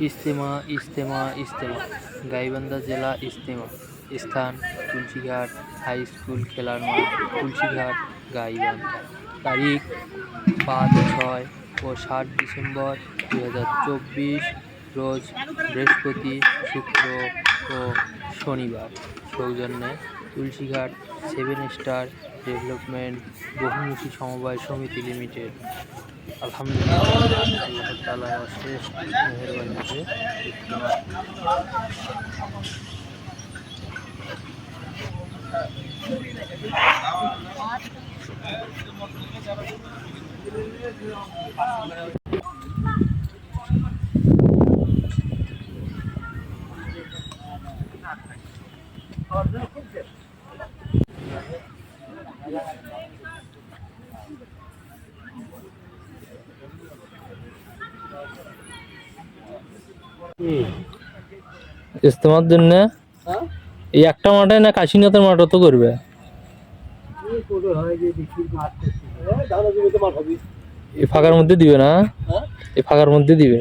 ইজতেমা ইজতেমা ইজতেমা গাইবান্ধা জেলা ইজতেমা। স্থান Tulsighat high school খেলার মাঠ, তুলসীঘাট, গাইবান্ধা। তারিখ 5, 6 ও 7 ডিসেম্বর 2024, রোজ বৃহস্পতি, শুক্র ও শনিবার। সৌজন্যে তুলসীঘাট 7 স্টার ডেভেলপমেন্ট বহুমুখী সমবায় সমিতি লিমিটেড। আলহামদুলিল্লাহ, আল্লাহ তাআলার অশেষ মেহেরবানিতে ইজতেমা ইজতেমার জন্য এই একটা মাঠে না কাশীনাথের মাঠও তো করবে? এই ফাঁকার মধ্যে দিবে না? এই ফাঁকার মধ্যে দিবে।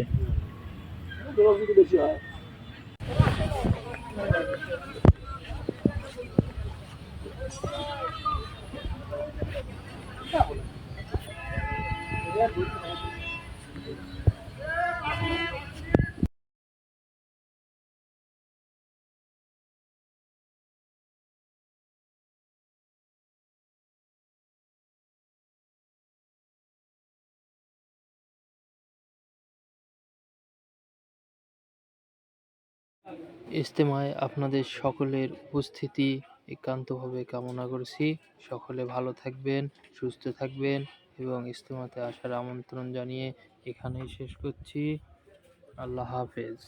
ইজতেমায় আপনাদের সকলের উপস্থিতি একান্তভাবে কামনা করছি। সকলে ভালো থাকবেন, সুস্থ থাকবেন এবং ইজতেমাতে আসার আমন্ত্রণ জানিয়ে এখানেই শেষ করছি। আল্লাহ হাফেজ।